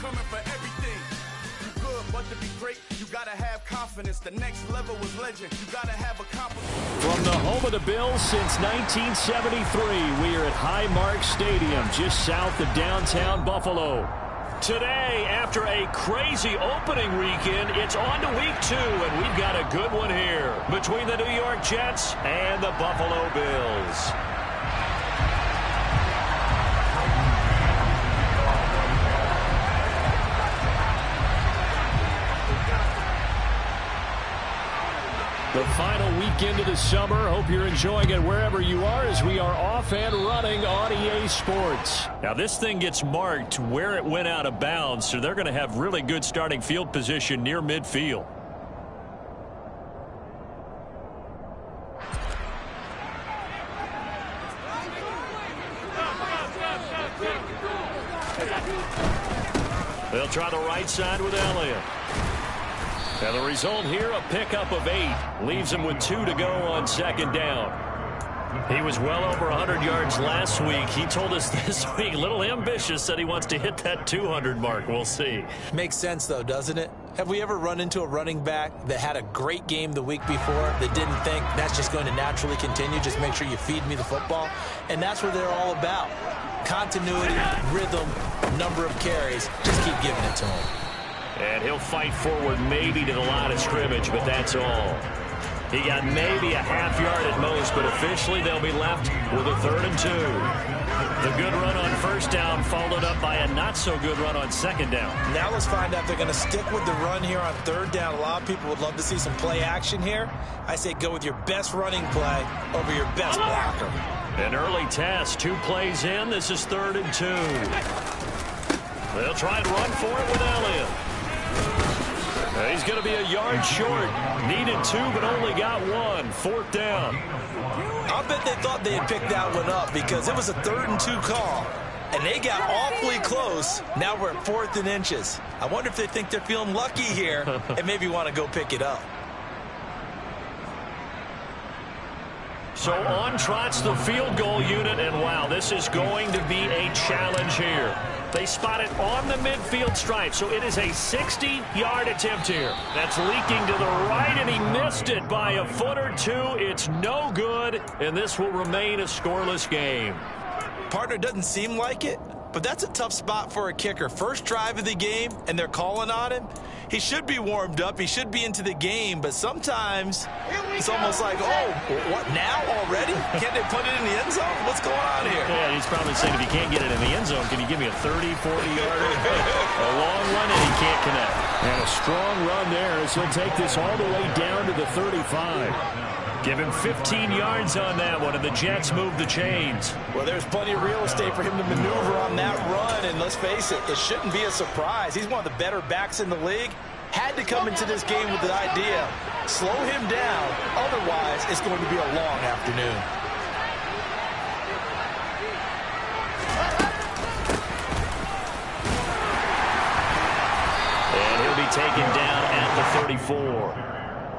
coming for everything. You good, but to be great, you gotta have confidence. The next level is legend. You gotta have a confidence. From the home of the Bills since 1973, we are at Highmark Stadium, just south of downtown Buffalo. Today, after a crazy opening weekend, it's on to week 2, and we've got a good one here between the New York Jets and the Buffalo Bills. The final weekend of the summer. Hope you're enjoying it wherever you are as we are off and running on EA Sports. Now this thing gets marked where it went out of bounds, so they're going to have really good starting field position near midfield. They'll try the right side with Elliott. And the result here, a pickup of 8. Leaves him with 2 to go on second down. He was well over 100 yards last week. He told us this week, a little ambitious, said he wants to hit that 200 mark. We'll see. Makes sense, though, doesn't it? Have we ever run into a running back that had a great game the week before that didn't think that's just going to naturally continue? Just make sure you feed me the football. And that's what they're all about. Continuity, rhythm, number of carries. Just keep giving it to him. And he'll fight forward maybe to the line of scrimmage, but that's all. He got maybe a half yard at most, but officially they'll be left with a 3rd and 2. The good run on first down followed up by a not-so-good run on second down. Now let's find out if they're going to stick with the run here on 3rd down. A lot of people would love to see some play action here. I say go with your best running play over your best blocker. An early test, 2 plays in. This is 3rd and 2. They'll try and run for it with Elliott. He's going to be a yard short. Needed 2, but only got 1. 4th down. I bet they thought they had picked that one up because it was a 3rd and 2 call. And they got awfully close. Now we're at 4th and inches. I wonder if they think they're feeling lucky here and maybe want to go pick it up. So on trots the field goal unit, and wow, this is going to be a challenge here. They spot it on the midfield stripe, so it is a 60-yard attempt here. That's leaking to the right, and he missed it by a foot or 2. It's no good, and this will remain a scoreless game. Partner, doesn't seem like it, but that's a tough spot for a kicker. First drive of the game, and they're calling on him. He should be warmed up. He should be into the game, but sometimes it's almost like, oh, what, now already? Can't they put it in the end zone? What's going on here? Yeah, he's probably saying if you can't get it in the end zone, can you give me a 30, 40-yarder? A long run, and he can't connect. And a strong run there as he'll take this all the way down to the 35. Give him 15 yards on that one, and the Jets move the chains. Well, there's plenty of real estate for him to maneuver on that run, and let's face it, it shouldn't be a surprise. He's one of the better backs in the league. Had to come into this game with the idea, slow him down, otherwise it's going to be a long afternoon. And he'll be taken down at the 34.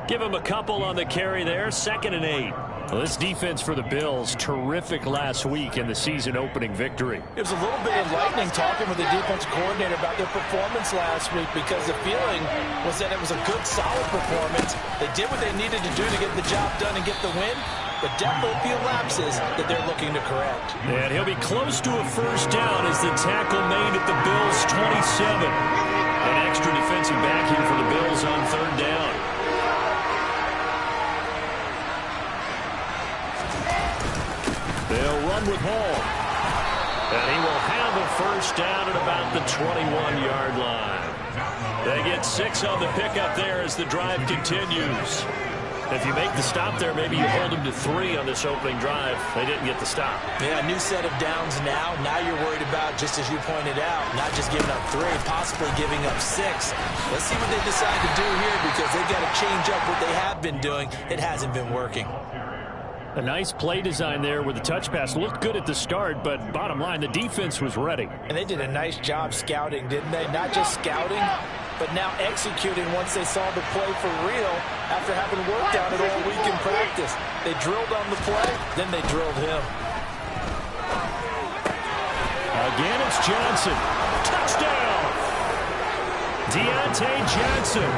Give him a couple on the carry there, 2nd and 8. Well, this defense for the Bills, terrific last week in the season-opening victory. It was a little bit enlightening talking with the defensive coordinator about their performance last week because the feeling was that it was a good, solid performance. They did what they needed to do to get the job done and get the win, but definitely a few lapses that they're looking to correct. And he'll be close to a first down as the tackle made at the Bills' 27. An extra defensive back here for the Bills on 3rd down. They'll run with Hall. And he will have a first down at about the 21-yard line. They get 6 on the pickup there as the drive continues. If you make the stop there, maybe you hold them to 3 on this opening drive. They didn't get the stop. Yeah, new set of downs now. Now you're worried about, just as you pointed out, not just giving up 3, possibly giving up 6. Let's see what they decide to do here because they've got to change up what they have been doing. It hasn't been working. A nice play design there with the touch pass. Looked good at the start, but bottom line, the defense was ready. And they did a nice job scouting, didn't they? Not just scouting, but now executing once they saw the play for real after having worked on it all week in practice. They drilled on the play, then they drilled him. Again, it's Johnson. Touchdown! Deontay Johnson,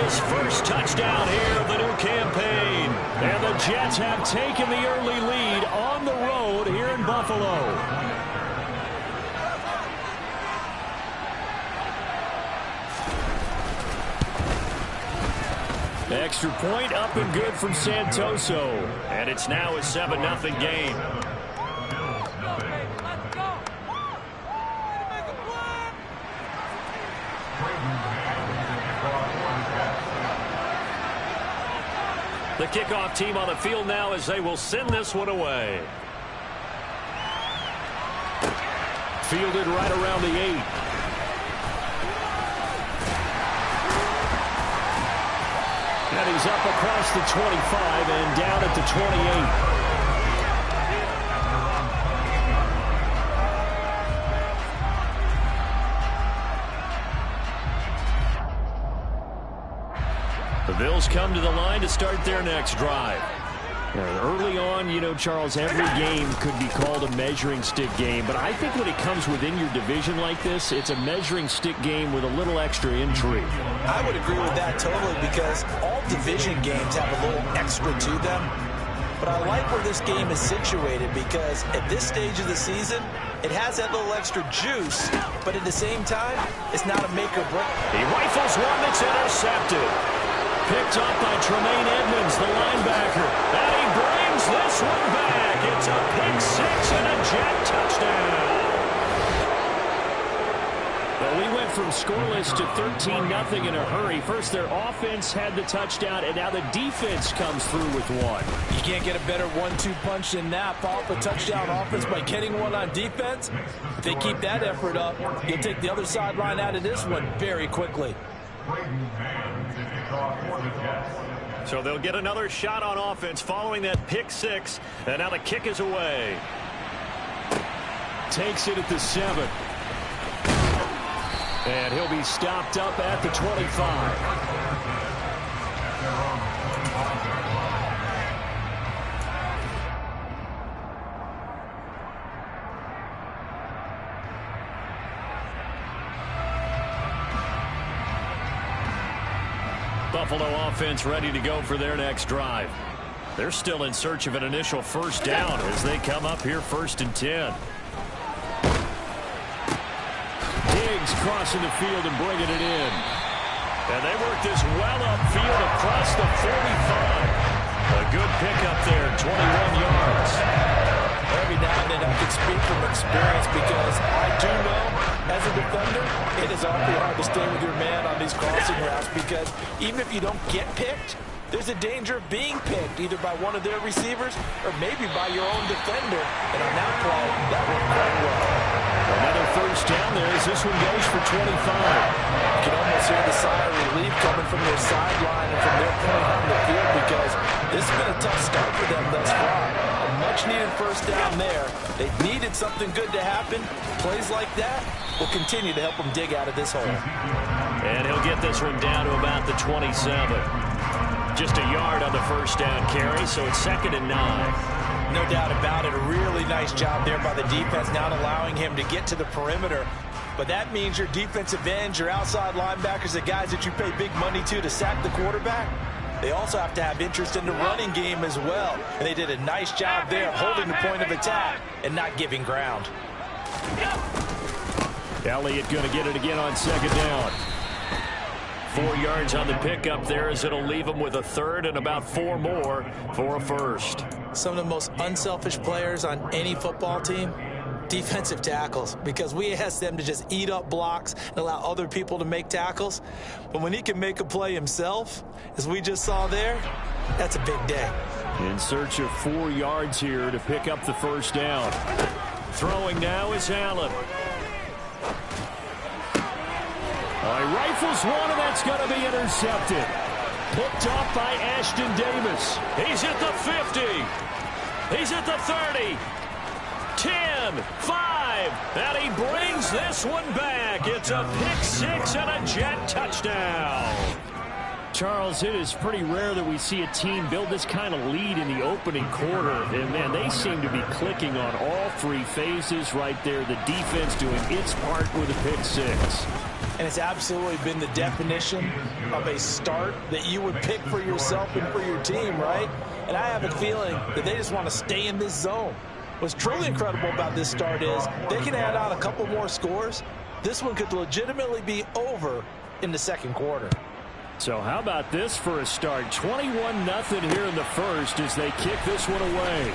his first touchdown here of the new campaign. And the Jets have taken the early lead on the road here in Buffalo. Extra point up and good from Santoso. And it's now a 7-0 game. The kickoff team on the field now as they will send this one away. Fielded right around the 8. And he's up across the 25 and down at the 28. The Bills come to the line to start their next drive. Early on, you know, Charles, every game could be called a measuring stick game. But I think when it comes within your division like this, it's a measuring stick game with a little extra intrigue. I would agree with that totally because all division games have a little extra to them. But I like where this game is situated because at this stage of the season, it has that little extra juice. But at the same time, it's not a make or break. He rifles one that's intercepted. Picked up by Tremaine Edmonds, the linebacker. And he brings this one back. It's a pick six and a Jet touchdown. Well, we went from scoreless to 13-0 in a hurry. First, their offense had the touchdown, and now the defense comes through with one. You can't get a better 1-2 punch than that. Follow up a touchdown offense by getting one on defense. If they keep that effort up, you'll take the other sideline out of this one very quickly. So they'll get another shot on offense following that pick six. And now the kick is away. Takes it at the 7. And he'll be stopped up at the 25. Buffalo offense ready to go for their next drive. They're still in search of an initial first down as they come up here 1st and 10. Diggs crossing the field and bringing it in. And they work this well upfield across the 45. A good pickup there, 21 yards. Every now and then I can speak from experience because I do know as a defender, it is awfully hard to stay with your man on these crossing routes because even if you don't get picked, there's a danger of being picked either by one of their receivers or maybe by your own defender. And on that play, that worked quite well. Another first down there as this one goes for 25. You can almost hear the sigh of relief coming from their sideline and from their point on the field because this has been a tough start for them thus far. A much-needed first down there. They needed something good to happen. Plays like that will continue to help them dig out of this hole. And he'll get this one down to about the 27. Just a yard on the first down carry, so it's 2nd and 9. No doubt about it. A really nice job there by the defense, not allowing him to get to the perimeter. But that means your defensive ends, your outside linebackers, the guys that you pay big money to sack the quarterback, they also have to have interest in the running game as well. And they did a nice job there holding the point of attack and not giving ground. Elliott going to get it again on 2nd down. 4 yards on the pickup there as it'll leave him with a 3rd and about 4 more for a first. Some of the most unselfish players on any football team, defensive tackles, because we ask them to just eat up blocks and allow other people to make tackles. But when he can make a play himself, as we just saw there, that's a big day. In search of 4 yards here to pick up the first down. Throwing now is Allen. He rifles one, and that's going to be intercepted. Picked off by Ashton Davis. He's at the 50. He's at the 30. 10, 5, and he brings this one back. It's a pick six and a Jet touchdown. Charles, it is pretty rare that we see a team build this kind of lead in the opening quarter. And, man, they seem to be clicking on all three phases right there. The defense doing its part with a pick six. And it's absolutely been the definition of a start that you would pick for yourself and for your team, right? And I have a feeling that they just want to stay in this zone. What's truly incredible about this start is they can add on a couple more scores. This one could legitimately be over in the second quarter. So how about this for a start? 21-0 here in the first as they kick this one away.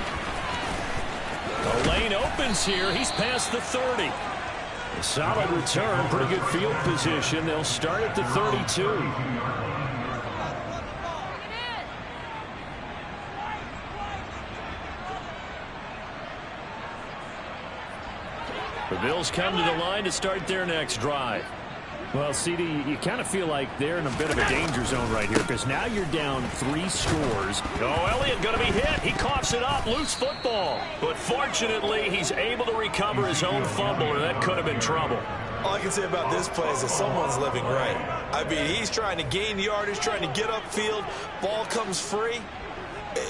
The lane opens here. He's past the 30. A solid return, pretty good field position. They'll start at the 32. The Bills come to the line to start their next drive. Well, CD, you kind of feel like they're in a bit of a danger zone right here because now you're down 3 scores. Oh, Elliott going to be hit. He coughs it up. Loose football. But fortunately, he's able to recover his own fumble, or that could have been trouble. All I can say about this play is that someone's living right. I mean, he's trying to gain yardage, trying to get upfield. Ball comes free.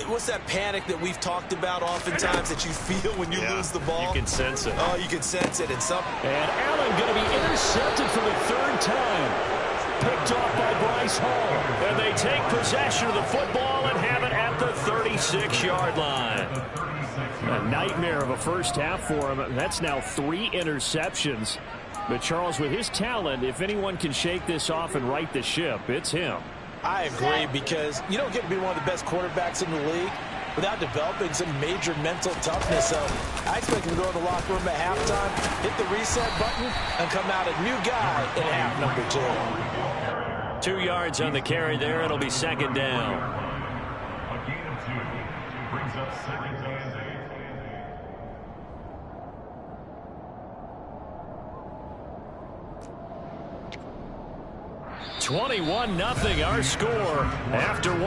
What's that panic that we've talked about oftentimes that you feel when you lose the ball? You can sense it. Oh, you can sense it. And Allen going to be intercepted for the 3rd time. Picked off by Bryce Hall. And they take possession of the football and have it at the 36-yard line. A nightmare of a first half for him. That's now 3 interceptions. But Charles, with his talent, if anyone can shake this off and right the ship, it's him. I agree, because you don't get to be one of the best quarterbacks in the league without developing some major mental toughness. So I expect him to go to the locker room at halftime, hit the reset button, and come out a new guy in half number 2. 2 yards on the carry there. It'll be 2nd down. A gain of 2 brings up 2nd and 21-0 our score after 1.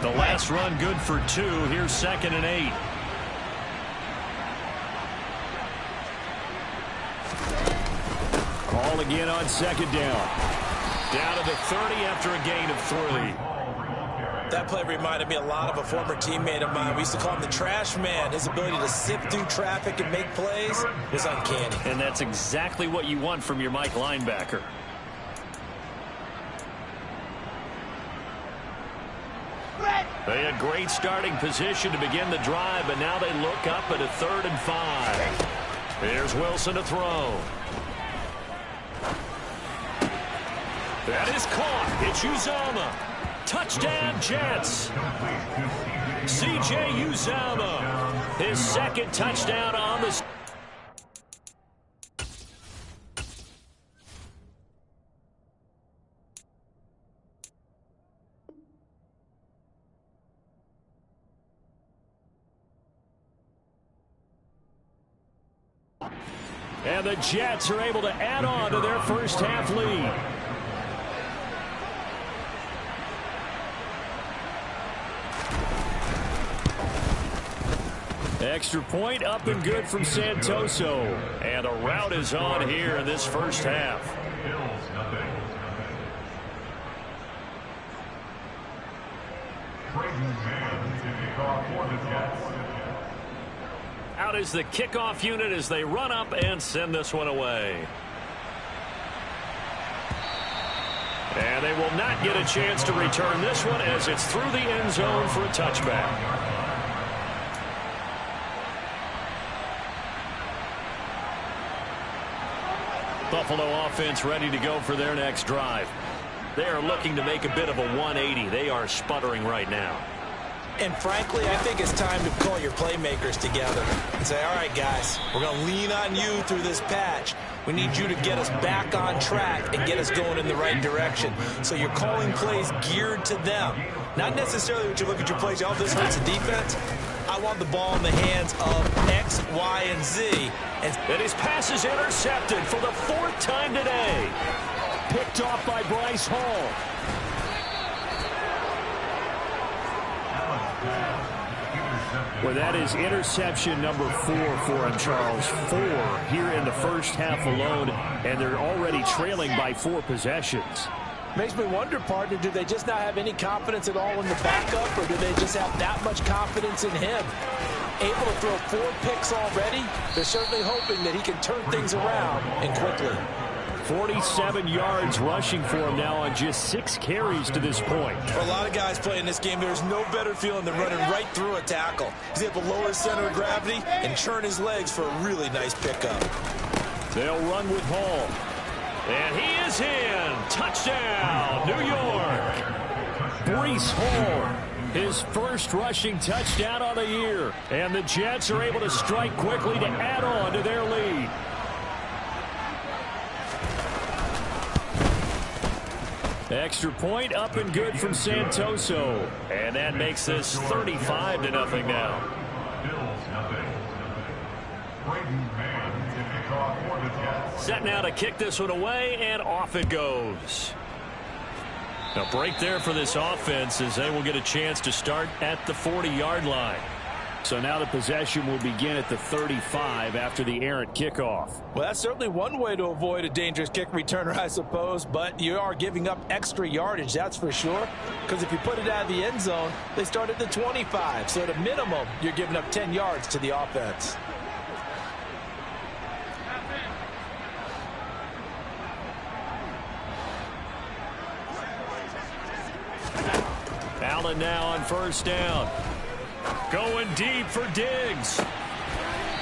The last run good for 2. Here's 2nd and 8. Call again on 2nd down. Down to the 30 after a gain of 3. That play reminded me a lot of a former teammate of mine. We used to call him the trash man. His ability to sift through traffic and make plays was uncanny. And that's exactly what you want from your Mike linebacker. They had great starting position to begin the drive, but now they look up at a 3rd and 5. Here's Wilson to throw. That is caught. It's Uzomah. Touchdown, Jets. C.J. Uzomah. His 2nd touchdown on the... And the Jets are able to add on to their first half lead. Extra point up and good from Santoso. And a rout is on here in this first half. Out is the kickoff unit as they run up and send this one away. And they will not get a chance to return this one as it's through the end zone for a touchback. Buffalo offense ready to go for their next drive. They are looking to make a bit of a 180. They are sputtering right now. And frankly, I think it's time to call your playmakers together and say, all right, guys, we're going to lean on you through this patch. We need you to get us back on track and get us going in the right direction. So you're calling plays geared to them. Not necessarily when you look at your plays, oh, this hurts the defense. I want the ball in the hands of X, Y, and Z. And his pass is intercepted for the 4th time today. Picked off by Bryce Hall. Well, that is interception number 4 for him, Charles. 4 here in the first half alone, and they're already trailing by 4 possessions. Makes me wonder, partner, do they just not have any confidence at all in the backup, or do they just have that much confidence in him? Able to throw 4 picks already, they're certainly hoping that he can turn things around and quickly. 47 yards rushing for him now on just 6 carries to this point. For a lot of guys playing this game, there's no better feeling than running right through a tackle. He's able to lower his center of gravity and churn his legs for a really nice pickup. They'll run with Hall. And he is in. Touchdown, New York. Breece Hall, his first rushing touchdown on the year. And the Jets are able to strike quickly to add on to their lead. Extra point up and good from Santoso. And that makes this 35-0 now. Set now to kick this one away, and off it goes. A break there for this offense as they will get a chance to start at the 40-yard line. So now the possession will begin at the 35 after the errant kickoff. Well, that's certainly one way to avoid a dangerous kick returner, I suppose, but you are giving up extra yardage, that's for sure, because if you put it out of the end zone, they start at the 25, so at a minimum, you're giving up 10 yards to the offense. Allen now on first down. Going deep for Diggs.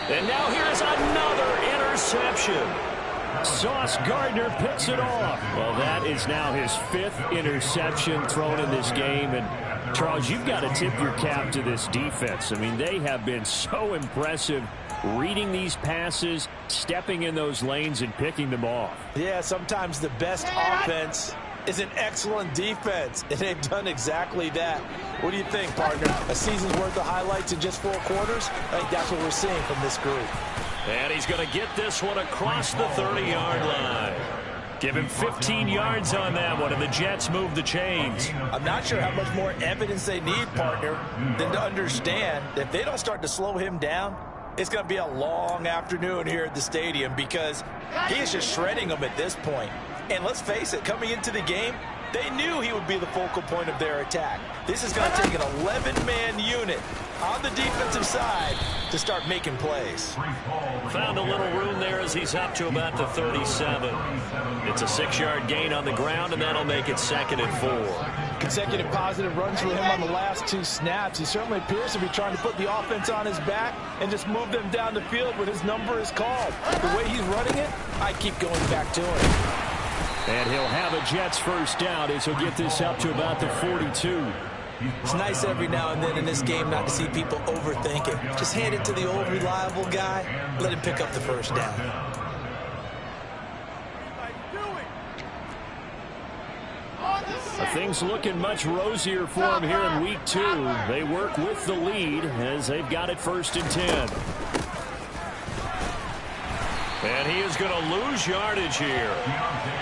And now here's another interception. Sauce Gardner picks it off. Well, that is now his 5th interception thrown in this game. And, Charles, you've got to tip your cap to this defense. I mean, they have been so impressive reading these passes, stepping in those lanes, and picking them off. Yeah, sometimes the best offense is an excellent defense, and they've done exactly that. What do you think, partner? A season's worth of highlights in just 4 quarters? I think that's what we're seeing from this group. And he's going to get this one across the 30-yard line. Give him 15 yards on that one, and the Jets move the chains. I'm not sure how much more evidence they need, partner, than to understand that if they don't start to slow him down, it's going to be a long afternoon here at the stadium because he is just shredding them at this point. And let's face it, coming into the game, they knew he would be the focal point of their attack. This is going to take an 11-man unit on the defensive side to start making plays. Found a little room there as he's up to about the 37. It's a 6-yard gain on the ground, and that'll make it 2nd and 4. Consecutive positive runs for him on the last 2 snaps. He certainly appears to be trying to put the offense on his back and just move them down the field when his number is called. The way he's running it, I keep going back to him. And he'll have a Jets first down as he'll get this up to about the 42. It's nice every now and then in this game not to see people overthink it. Just hand it to the old reliable guy. Let him pick up the first down. Things looking much rosier for him here in week 2. They work with the lead as they've got it 1st and 10. And he is going to lose yardage here.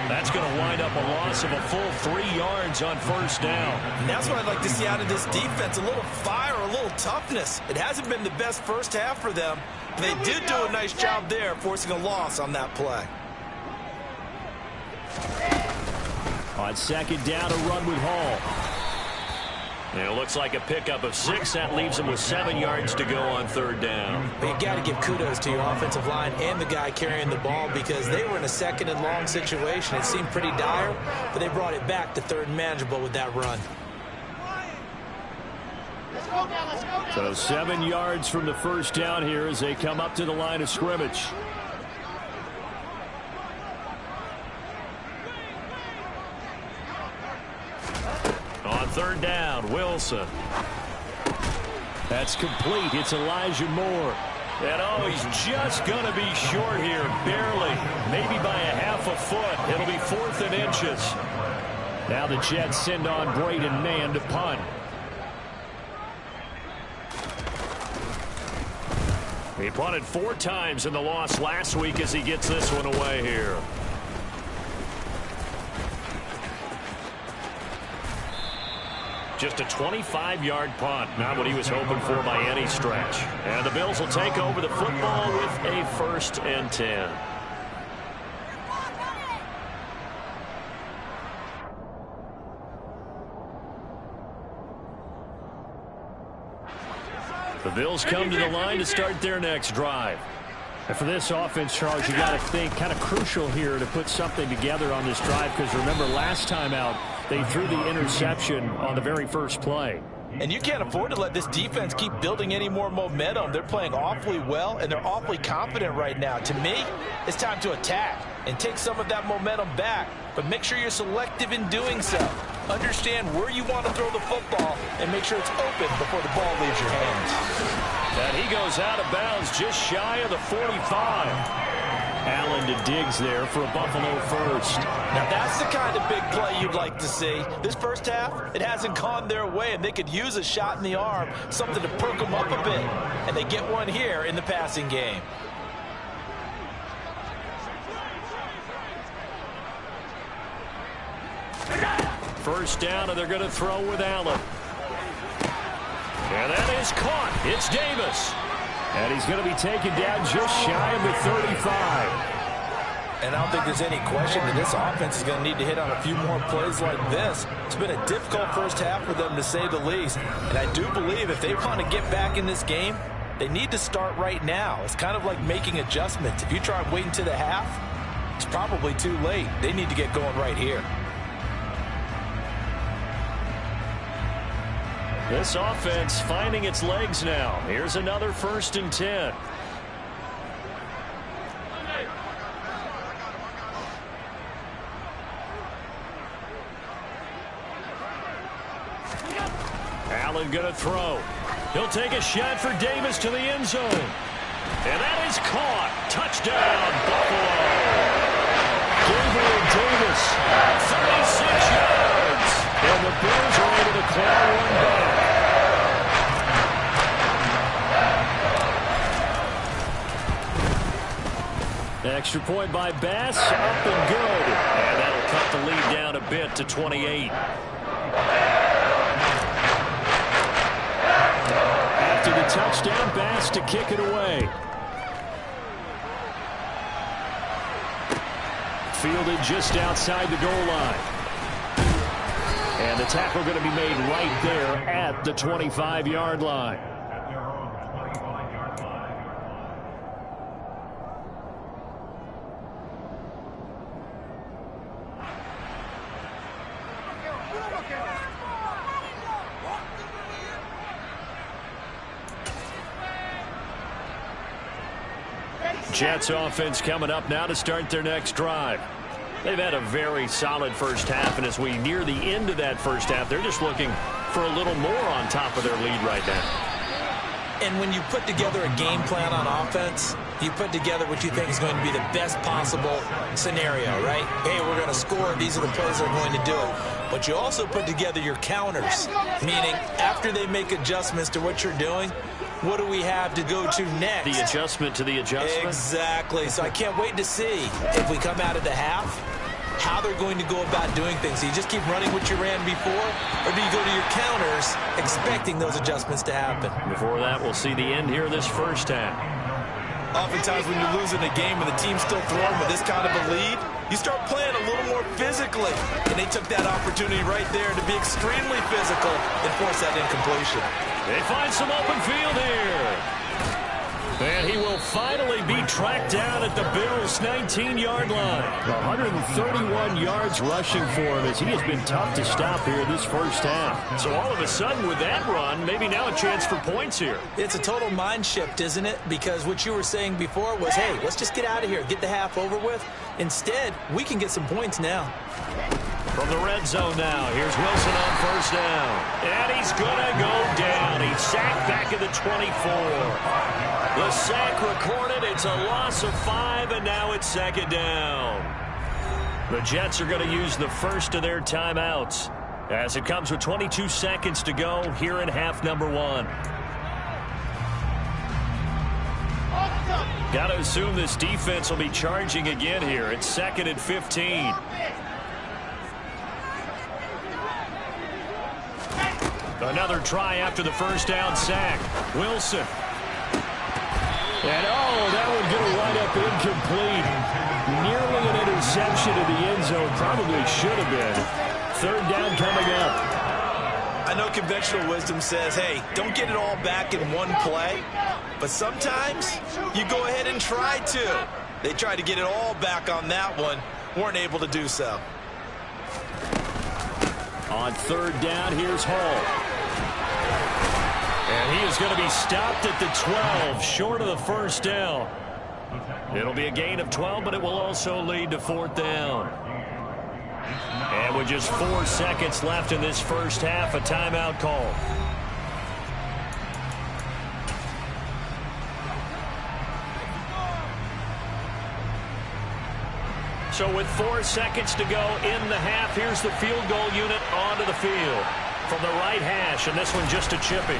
That's going to wind up a loss of a full 3 yards on first down. And that's what I'd like to see out of this defense, a little fire, a little toughness. It hasn't been the best first half for them. But they did do a nice job there, forcing a loss on that play. On 2nd down, a run with Hall. And it looks like a pickup of 6. That leaves him with 7 yards to go on 3rd down. But you got to give kudos to your offensive line and the guy carrying the ball because they were in a 2nd and long situation. It seemed pretty dire, but they brought it back to 3rd and manageable with that run. So 7 yards from the first down here as they come up to the line of scrimmage. On 3rd down, Wilson. That's complete. It's Elijah Moore. And oh, he's just going to be short here, barely. Maybe by a half a foot. It'll be 4th and inches. Now the Jets send on Braden Mann to punt. He punted 4 times in the loss last week as he gets this one away here. Just a 25-yard punt. Not what he was hoping for by any stretch. And the Bills will take over the football with a 1st and 10. The Bills come to the line to start their next drive. And for this offense, Charles, you got to think kind of crucial here to put something together on this drive, because remember last time out they threw the interception on the very first play. And you can't afford to let this defense keep building any more momentum. They're playing awfully well, and they're awfully confident right now. To me, it's time to attack and take some of that momentum back, but make sure you're selective in doing so. Understand where you want to throw the football and make sure it's open before the ball leaves your hands. And he goes out of bounds just shy of the 45. Allen to Diggs there for a Buffalo first. Now that's the kind of big play you'd like to see. This first half, it hasn't gone their way, and they could use a shot in the arm, something to perk them up a bit. And they get one here in the passing game. First down, and they're going to throw with Allen. And that is caught. It's Davis. And he's going to be taken down just shy of the 35. And I don't think there's any question that this offense is going to need to hit on a few more plays like this. It's been a difficult first half for them, to say the least. And I do believe if they want to get back in this game, they need to start right now. It's kind of like making adjustments. If you try waiting to the half, it's probably too late. They need to get going right here. This offense finding its legs now. Here's another 1st and 10. Allen going to throw. He'll take a shot for Davis to the end zone. And that is caught. Touchdown, Buffalo. Gabriel Davis. 36 yards. And the Bills are able to claw one back. Extra point by Bass, up and good. And that'll cut the lead down a bit to 28. After the touchdown, Bass to kick it away. Fielded just outside the goal line. And the tackle going to be made right there at the 25-yard line. Jets offense coming up now to start their next drive. They've had a very solid first half, and as we near the end of that first half, they're just looking for a little more on top of their lead right now. And when you put together a game plan on offense, you put together what you think is going to be the best possible scenario, right? Hey, we're going to score. These are the plays that are going to do it. But you also put together your counters, meaning after they make adjustments to what you're doing, what do we have to go to next? The adjustment to the adjustment? Exactly. So I can't wait to see if we come out of the half, how they're going to go about doing things. Do you just keep running what you ran before, or do you go to your counters expecting those adjustments to happen? Before that, we'll see the end here this first half. Oftentimes when you're losing a game and the team's still throwing with this kind of a lead, you start playing a little more physically. And they took that opportunity right there to be extremely physical and force that incompletion. They find some open field here. And he will finally be tracked down at the Bills' 19-yard line. 131 yards rushing for him, as he has been tough to stop here this first half. So all of a sudden with that run, maybe now a chance for points here. It's a total mind shift, isn't it? Because what you were saying before was, hey, let's just get out of here, get the half over with. Instead, we can get some points now. From the red zone now, here's Wilson on first down. And he's going to go down. He's sacked back at the 24. The sack recorded. It's a loss of 5, and now it's second down. The Jets are going to use the first of their timeouts as it comes with 22 seconds to go here in half number 1. Got to assume this defense will be charging again here. It's second and 15. Another try after the first down sack. Wilson. And, that one going to wind up incomplete. Nearly an interception in the end zone. Probably should have been. Third down coming up. I know conventional wisdom says, hey, don't get it all back in one play. But sometimes you go ahead and try to. They tried to get it all back on that one. Weren't able to do so. On third down, here's Hall. And he is going to be stopped at the 12, short of the first down. It'll be a gain of 12, but it will also lead to fourth down. And with just 4 seconds left in this first half, a timeout call. So with 4 seconds to go in the half, here's the field goal unit onto the field from the right hash, and this one just a chippy.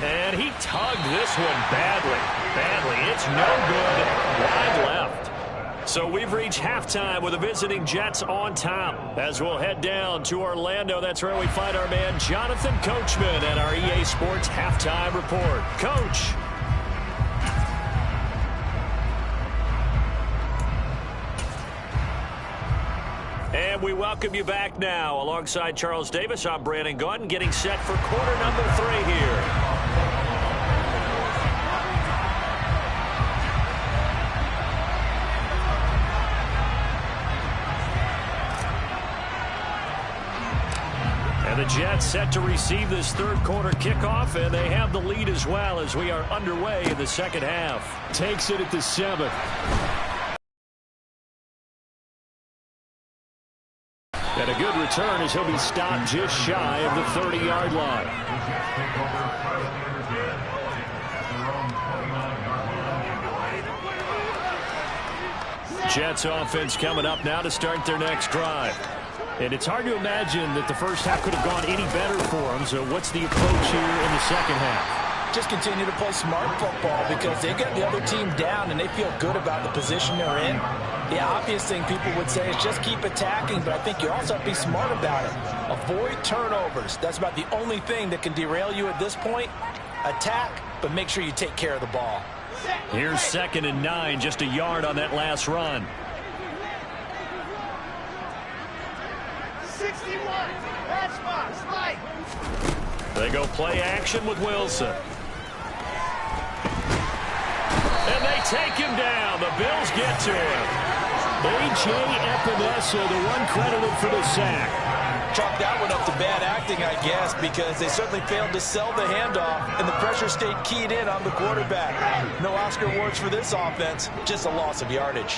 And he tugged this one badly. It's no good. Wide left. So we've reached halftime with the visiting Jets on top. As we'll head down to Orlando, that's where we find our man Jonathan Coachman and our EA Sports Halftime Report. Coach. And we welcome you back now. Alongside Charles Davis, I'm Brandon Gaudin, getting set for quarter number 3 here. And the Jets set to receive this third quarter kickoff, and they have the lead as well as we are underway in the second half. Takes it at the 7. And a good return as he'll be stopped just shy of the 30-yard line. Jets offense coming up now to start their next drive. And it's hard to imagine that the first half could have gone any better for them. So what's the approach here in the second half? Just continue to play smart football because they got the other team down and they feel good about the position they're in. The obvious thing people would say is just keep attacking, but I think you also have to be smart about it. Avoid turnovers. That's about the only thing that can derail you at this point. Attack, but make sure you take care of the ball. Here's 2nd and 9, just a yard on that last run. 61, pass box, right. They go play action with Wilson. And they take him down. The Bills get to him. A.J. Epinesa, the one credited for the sack. Chalk that one up to bad acting, I guess, because they certainly failed to sell the handoff, and the pressure stayed keyed in on the quarterback. No Oscar awards for this offense, just a loss of yardage.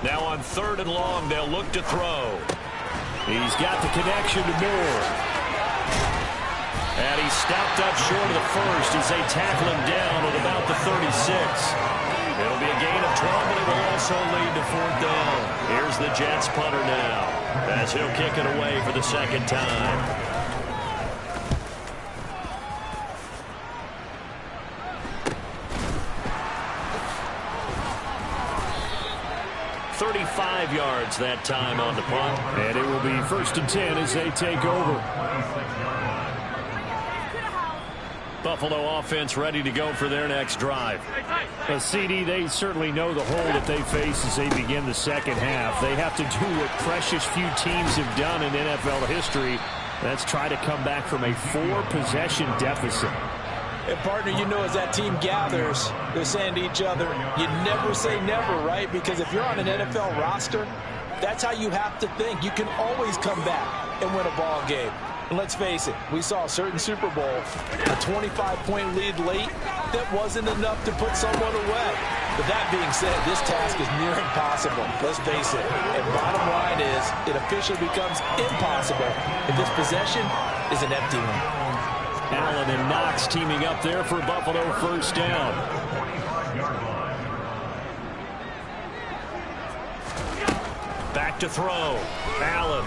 Now on 3rd and long, they'll look to throw. He's got the connection to Moore. And he's stopped up short of the first as they tackle him down at about the 36. It'll be a gain of 12, but it will also lead to 4th down. Here's the Jets punter now as he'll kick it away for the second time. .35 yards that time on the punt. And it will be 1st and 10 as they take over. Buffalo offense ready to go for their next drive. CD, they certainly know the hole that they face as they begin the second half. They have to do what precious few teams have done in NFL history. That's try to come back from a 4-possession deficit. And, partner, you know as that team gathers, they're saying to each other, you never say never, right? Because if you're on an NFL roster, that's how you have to think. You can always come back and win a ball game. And let's face it, we saw a certain Super Bowl, a 25-point lead late, that wasn't enough to put someone away. But that being said, this task is near impossible. Let's face it. And bottom line is, it officially becomes impossible if this possession is an empty one. Allen and Knox teaming up there for Buffalo first down. Back to throw. Allen.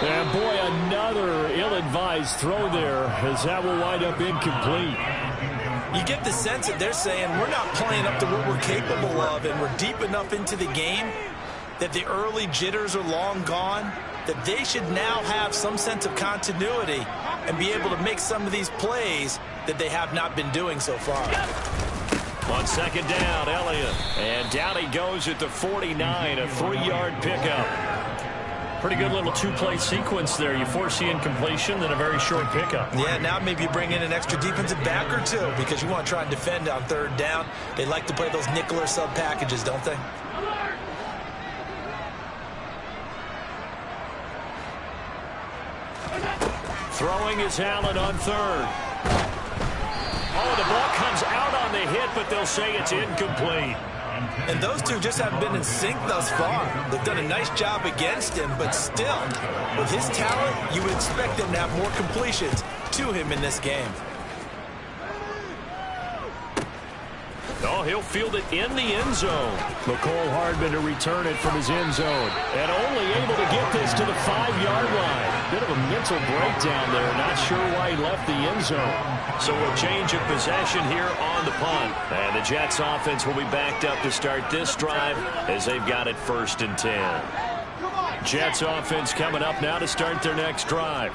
And boy, another ill-advised throw there as that will wind up incomplete. You get the sense that they're saying we're not playing up to what we're capable of, and we're deep enough into the game that the early jitters are long gone, that they should now have some sense of continuity and be able to make some of these plays that they have not been doing so far. On second down, Elliott. And down he goes at the 49, a 3-yard pickup. Pretty good little two-play sequence there. You force the incompletion, then a very short pickup. Yeah, now maybe you bring in an extra defensive back or two because you want to try and defend on third down. They like to play those nickel or sub packages, don't they? Throwing is Allen on third. Oh, the ball comes out on the hit, but they'll say it's incomplete. And those two just haven't been in sync thus far. They've done a nice job against him, but still, with his talent, you would expect them to have more completions to him in this game. Oh, he'll field it in the end zone. Mecole Hardman to return it from his end zone. And only able to get this to the 5-yard line. Bit of a mental breakdown there. Not sure why he left the end zone. So a change of possession here on the punt. And the Jets offense will be backed up to start this drive as they've got it 1st and 10. Jets offense coming up now to start their next drive.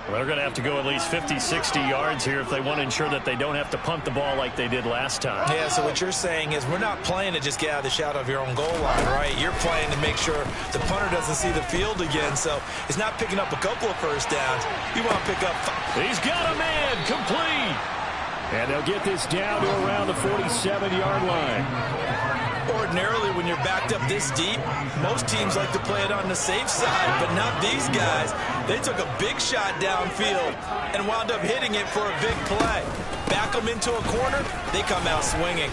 Well, they're going to have to go at least 50, 60 yards here if they want to ensure that they don't have to punt the ball like they did last time. Yeah, so what you're saying is we're not playing to just get out of the shadow of your own goal line, right? You're playing to make sure the punter doesn't see the field again, so it's not picking up a couple of first downs. You want to pick up 5. He's got a man, complete. And they'll get this down to around the 47-yard line. Ordinarily, when you're backed up this deep, most teams like to play it on the safe side, but not these guys. They took a big shot downfield and wound up hitting it for a big play. Back them into a corner, they come out swinging.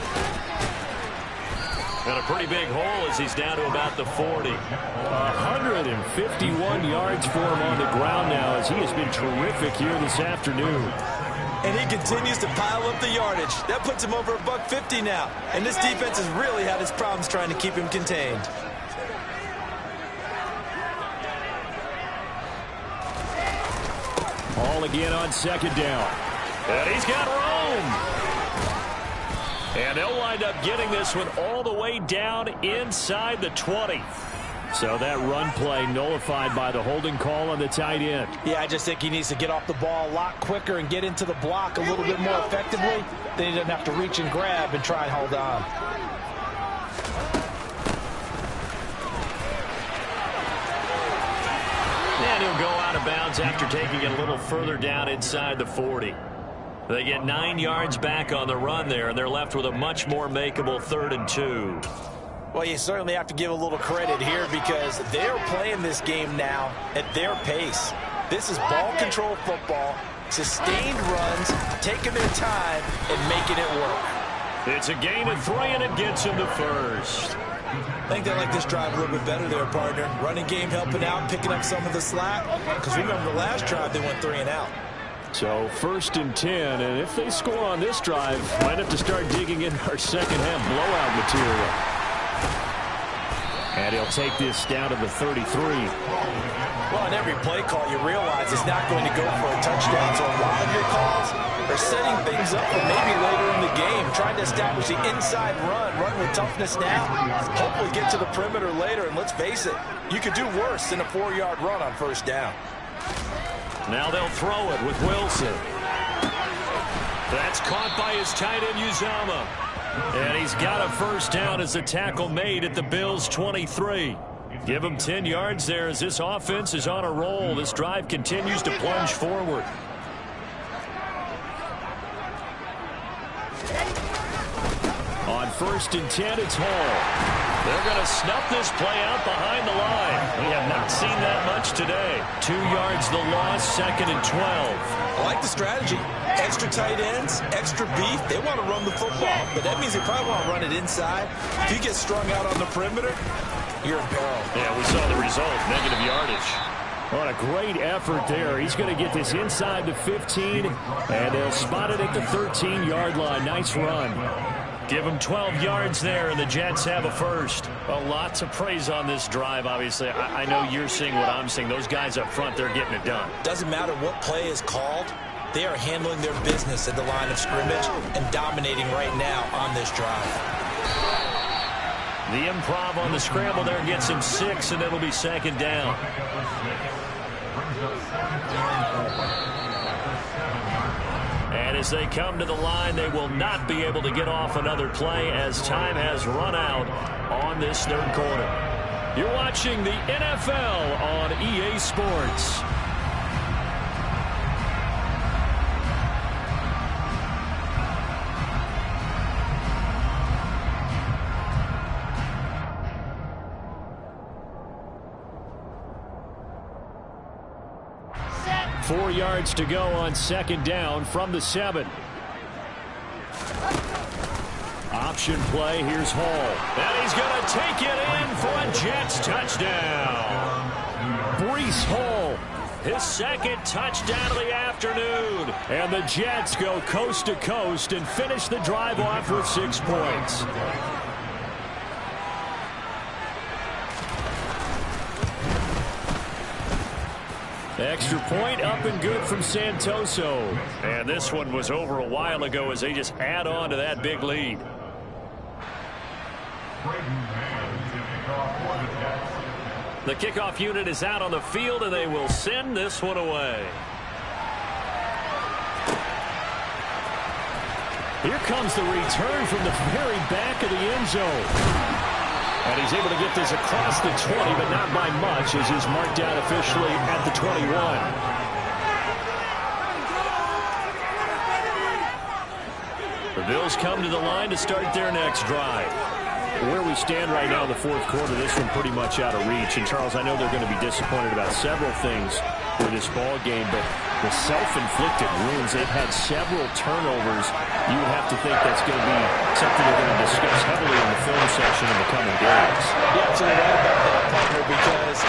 And a pretty big hole as he's down to about the 40. 151 yards for him on the ground now as he has been terrific here this afternoon. And he continues to pile up the yardage. That puts him over $150 now. And this defense has really had its problems trying to keep him contained. Ball again on second down. And he's got room. And they'll wind up getting this one all the way down inside the 20. So that run play nullified by the holding call on the tight end. Yeah, I just think he needs to get off the ball a lot quicker and get into the block a little bit more effectively. Then he doesn't have to reach and grab and try and hold on. And he'll go out of bounds after taking it a little further down inside the 40. They get 9 yards back on the run there, and they're left with a much more makeable 3rd and 2. Well, you certainly have to give a little credit here because they're playing this game now at their pace. This is ball control football, sustained runs, taking their time and making it work. It's a gain of 3, and it gets him to first. I think they like this drive a little bit better there, partner. Running game helping out, picking up some of the slack. Because remember the last drive, they went 3 and out. So 1st and 10, and if they score on this drive, might have to start digging in our second half blowout material. And he'll take this down to the 33. Well, on every play call, you realize it's not going to go for a touchdown. So a lot of your calls are setting things up for maybe later in the game, trying to establish the inside run with toughness now, hopefully get to the perimeter later. And let's face it, you could do worse than a 4-yard run on 1st down. Now they'll throw it with Wilson. That's caught by his tight end, Uzomah. And he's got a 1st down as the tackle made at the Bills' 23. Give him 10 yards there as this offense is on a roll. This drive continues to plunge forward. On 1st and 10, it's Hall. They're going to snuff this play out behind the line. We have not seen that much today. 2 yards the loss, 2nd and 12. I like the strategy. Extra tight ends, extra beef. They want to run the football, but that means they probably want to run it inside. If you get strung out on the perimeter, you're in peril. Yeah, we saw the result, negative yardage. What a great effort there. He's going to get this inside the 15, and they'll spot it at the 13-yard line. Nice run. Give them 12 yards there, and the Jets have a first. Well, lots of praise on this drive, obviously. I know you're seeing what I'm seeing. Those guys up front, they're getting it done. Doesn't matter what play is called. They are handling their business at the line of scrimmage and dominating right now on this drive. The improv on the scramble there gets him 6, and it'll be second down. And as they come to the line, they will not be able to get off another play as time has run out on this third quarter. You're watching the NFL on EA Sports. Set. 4 yards to go on second down from the 7. Option play, here's Hall. And he's going to take it in for a Jets touchdown. Breece Hall. His second touchdown of the afternoon. And the Jets go coast to coast and finish the drive off with 6 points. Extra point up and good from Santoso. And this one was over a while ago as they just add on to that big lead. The kickoff unit is out on the field, and they will send this one away. Here comes the return from the very back of the end zone. And he's able to get this across the 20, but not by much, as he's marked down officially at the 21. The Bills come to the line to start their next drive. Where we stand right now in the fourth quarter, this one pretty much out of reach. And, Charles, I know they're going to be disappointed about several things for this ball game, but the self-inflicted wounds, they've had several turnovers. You would have to think that's going to be something they're going to discuss heavily in the film section in the coming days. Yeah, absolutely right about that, partner, because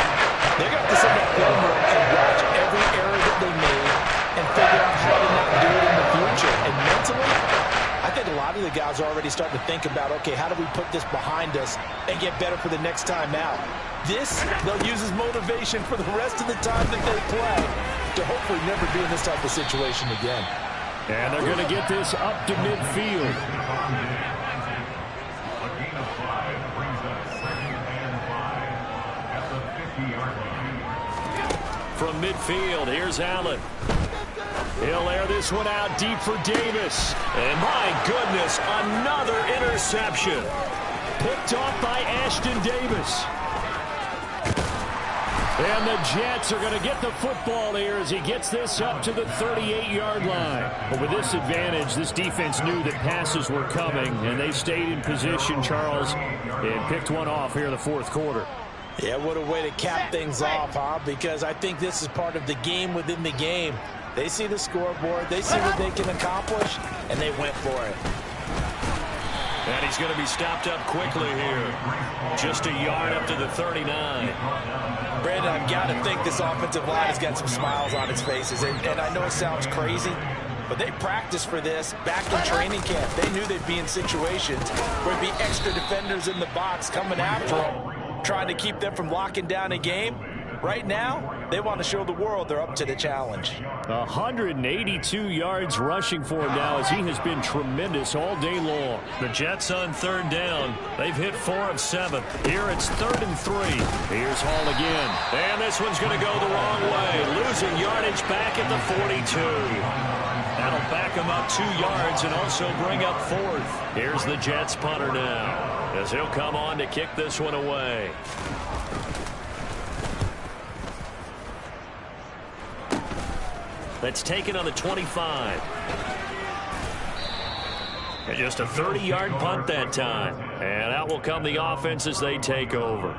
they're going to have to sit in that film room and watch every error that they made and figure out how to not do it in the future. And mentally, I think a lot of the guys are already starting to think about, okay, how do we put this behind us and get better for the next time out? This, they'll use as motivation for the rest of the time that they play to hopefully never be in this type of situation again. And they're going to get this up to midfield. A gain of 5 brings up 2nd and 5 at the 50-yard line. From midfield, here's Allen. He'll air this one out deep for Davis. And my goodness, another interception. Picked off by Ashton Davis. And the Jets are going to get the football here as he gets this up to the 38-yard line. But with this advantage, this defense knew that passes were coming, and they stayed in position, Charles, and picked one off here in the fourth quarter. Yeah, what a way to cap things off, huh? Because I think this is part of the game within the game. They see the scoreboard, they see what they can accomplish, and they went for it. And he's going to be stopped up quickly here. Just a yard up to the 39. Brandon, I've got to think this offensive line has got some smiles on its faces. And I know it sounds crazy, but they practiced for this back in training camp. They knew they'd be in situations where there'd be extra defenders in the box coming after them, trying to keep them from locking down a game. Right now, they want to show the world they're up to the challenge. 182 yards rushing for him now as he has been tremendous all day long. The Jets on third down. They've hit 4 of 7. Here it's 3rd and 3. Here's Hall again. And this one's going to go the wrong way. Losing yardage back at the 42. That'll back him up 2 yards and also bring up 4th. Here's the Jets punter now as he'll come on to kick this one away. That's taken on the 25. And just a 30-yard punt that time. And out will come the offense as they take over.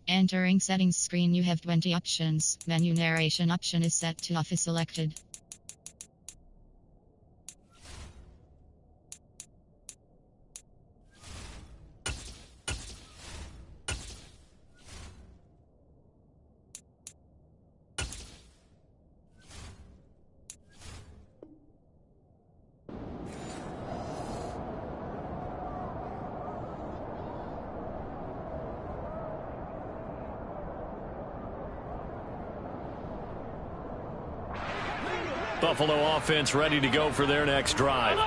Entering settings screen, you have 20 options. Menu narration option is set to off is selected. Buffalo offense ready to go for their next drive.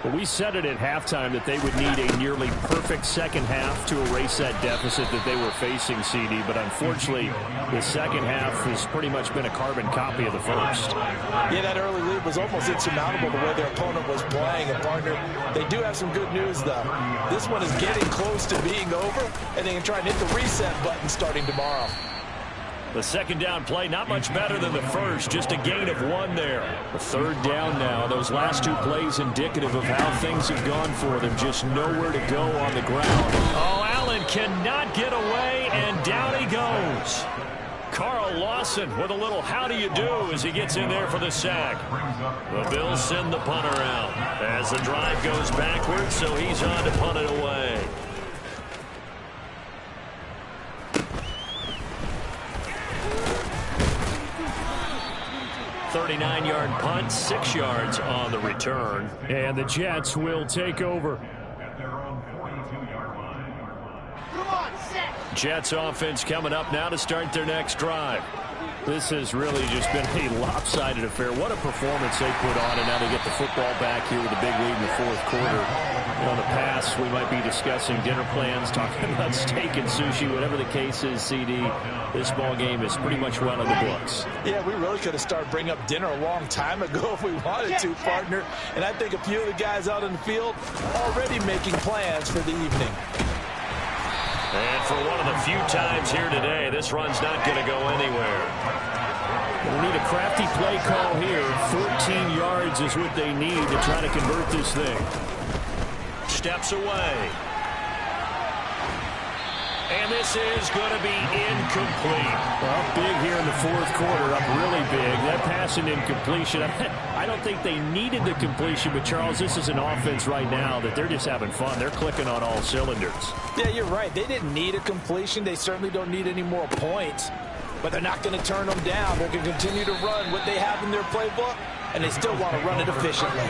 Well, we said it at halftime that they would need a nearly perfect second half to erase that deficit that they were facing, CD. But unfortunately, the second half has pretty much been a carbon copy of the first. Yeah, that early lead was almost insurmountable the way their opponent was playing. And, partner, they do have some good news, though. This one is getting close to being over, and they can try and hit the reset button starting tomorrow. The second down play, not much better than the first, just a gain of 1 there. The third down now. Those last 2 plays indicative of how things have gone for them. Just nowhere to go on the ground. Oh, Allen cannot get away, and down he goes. Carl Lawson with a little how do you do as he gets in there for the sack. The Bills send the punter out as the drive goes backwards, so he's on to punt it away. 39-yard punt, 6 yards on the return. And the Jets will take over. At their own 42-yard line. Jets offense coming up now to start their next drive. This has really just been a lopsided affair. What a performance they put on, and now they get the football back here with a big lead in the fourth quarter. In the past, we might be discussing dinner plans, talking about steak and sushi, whatever the case is, CD. This ball game is pretty much well in the books. Yeah, we really could have started bringing up dinner a long time ago if we wanted to, partner. And I think a few of the guys out in the field already making plans for the evening. And for one of the few times here today, this run's not going to go anywhere. We need a crafty play call here. 14 yards is what they need to try to convert this thing. Steps away. And this is going to be incomplete. Well, big here in the fourth quarter, up really big. That pass and incompletion. I don't think they needed the completion, but Charles, this is an offense right now that they're just having fun. They're clicking on all cylinders. Yeah, you're right. They didn't need a completion. They certainly don't need any more points, but they're not going to turn them down. They're going to continue to run what they have in their playbook, and they still want to run it efficiently.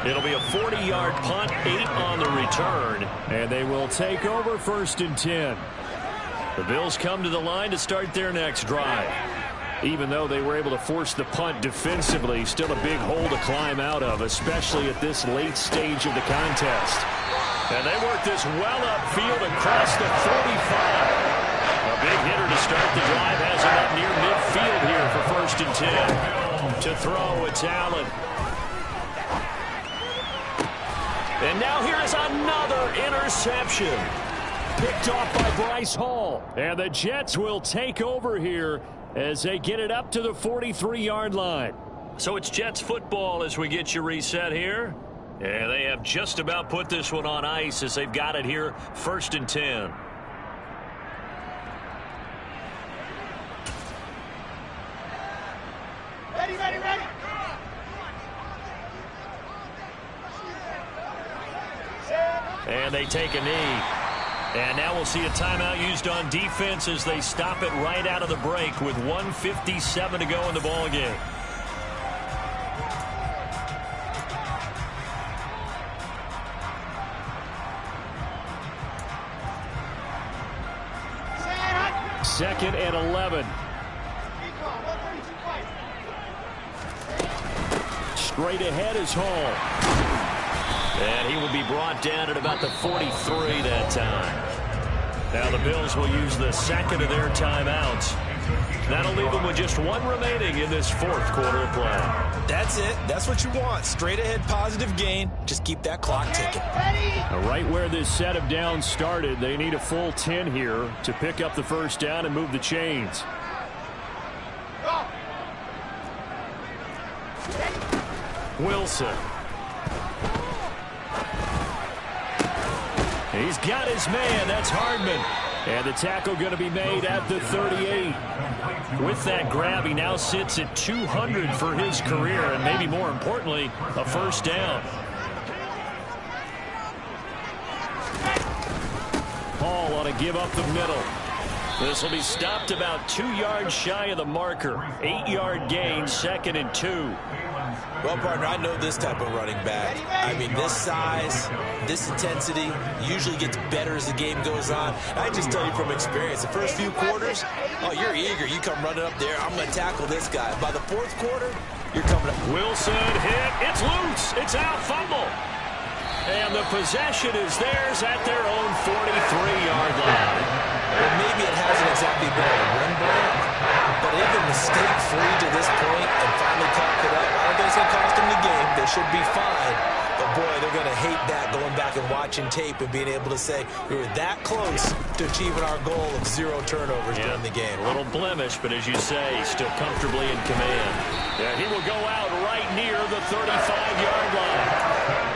It'll be a 40-yard punt, 8 on the return. And they will take over 1st and 10. The Bills come to the line to start their next drive. Even though they were able to force the punt defensively, still a big hole to climb out of, especially at this late stage of the contest. And they work this well upfield across the 45. A big hitter to start the drive has him up near midfield here for 1st and 10. To throw, it's Allen. And now here is another interception. Picked off by Bryce Hall. And the Jets will take over here as they get it up to the 43-yard line. So it's Jets football as we get you reset here. And they have just about put this one on ice as they've got it here, 1st and 10. Ready. And they take a knee. And now we'll see a timeout used on defense as they stop it right out of the break with 1:57 to go in the ball game. Second and 11. Straight ahead is Hall. And he will be brought down at about the 43 that time. Now the Bills will use the second of their timeouts. That'll leave them with just 1 remaining in this fourth quarter of play. That's it. That's what you want. Straight ahead positive gain. Just keep that clock ticking. Right where this set of downs started, they need a full 10 here to pick up the first down and move the chains. Wilson. He's got his man. That's Hardman. And the tackle going to be made at the 38. With that grab, he now sits at 200 for his career, and maybe more importantly, a first down. Hall ought to give up the middle. This will be stopped about 2 yards shy of the marker. 8-yard gain, 2nd and 2. Well, partner, I know this type of running back. I mean, this size, this intensity usually gets better as the game goes on. I just tell you from experience, the first few quarters, oh, you're eager. You come running up there, I'm going to tackle this guy. By the fourth quarter, you're coming up. Wilson hit. It's loose. It's out. Fumble. And the possession is theirs at their own 43-yard line. Well, maybe it hasn't exactly been a Rembrandt, but they've been mistake-free to this point and finally coughed it up. I don't think it's going to cost them the game. They should be fine. But, boy, they're going to hate that, going back and watching tape and being able to say we were that close to achieving our goal of 0 turnovers during the game. A little blemish, but as you say, still comfortably in command. Yeah, he will go out right near the 35-yard line.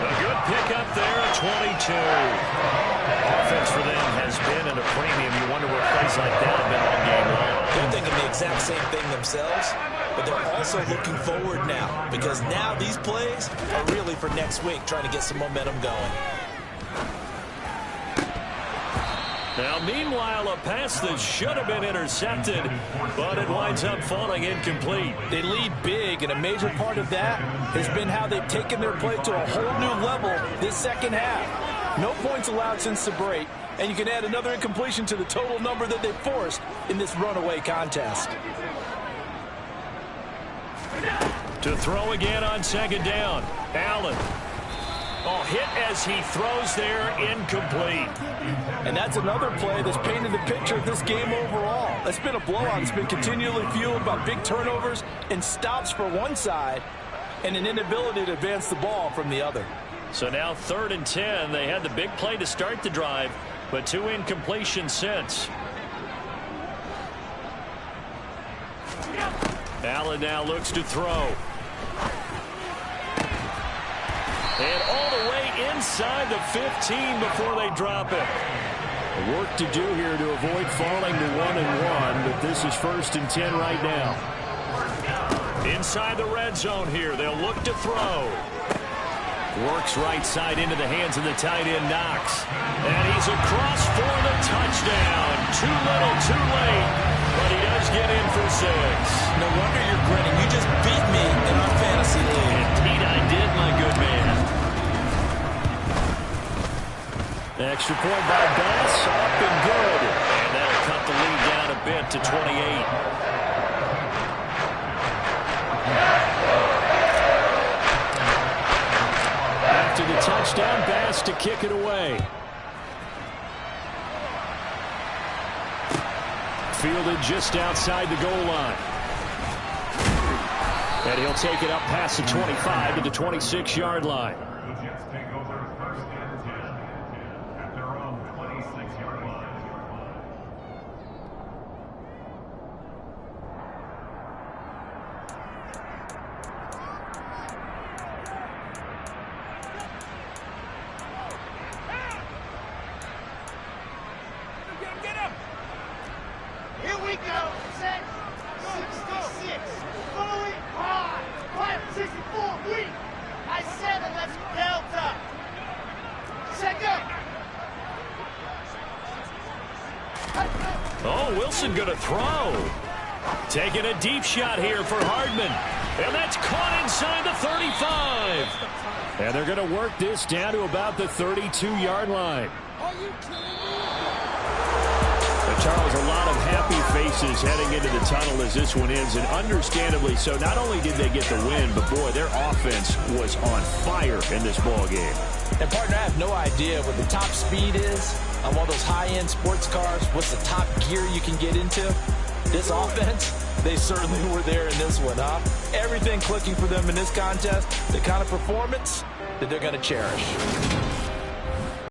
A good pickup there at 22. Offense for them has been at a premium. You wonder where plays like that have been all game long. They're thinking the exact same thing themselves, but they're also looking forward now because now these plays are really for next week, trying to get some momentum going. Now, meanwhile, a pass that should have been intercepted, but it winds up falling incomplete. They lead big, and a major part of that has been how they've taken their play to a whole new level this second half. No points allowed since the break, and you can add another incompletion to the total number that they forced in this runaway contest. To throw again on second down, Allen. Oh, hit as he throws there, incomplete. And that's another play that's painted the picture of this game overall. It's been a blowout. It's been continually fueled by big turnovers and stops for one side and an inability to advance the ball from the other. So now 3rd and 10. They had the big play to start the drive, but 2 incompletions since. Allen now looks to throw. And all the way inside the 15 before they drop it. Work to do here to avoid falling to 1-1, but this is 1st and 10 right now. Inside the red zone here. They'll look to throw. Works right side into the hands of the tight end, Knox. And he's across for the touchdown. Too little, too late. But he does get in for 6. No wonder you're grinning. You just beat me in our fantasy league. Indeed I did, my good man. Extra point by Bass, up and good. And that'll cut the lead down a bit to 28. After the touchdown, Bass to kick it away. Fielded just outside the goal line. And he'll take it up past the 25 to the 26-yard line. The Jets take over 1st and 10 at their own 26-yard line. Here we go. Set. 66. Fully hard. Quiet. 64. Weak. I said it. Let's delta. Second. Oh, Wilson going to throw. Taking a deep shot here for Hardman. And that's caught inside the 35. And they're going to work this down to about the 32-yard line. Are you kidding me? Charles, a lot of happy faces heading into the tunnel as this one ends, and understandably so. Not only did they get the win, but, boy, their offense was on fire in this ball game. And, partner, I have no idea what the top speed is on one of those high-end sports cars. What's the top gear you can get into? This offense, they certainly were there in this one, huh? Everything clicking for them in this contest, the kind of performance that they're going to cherish.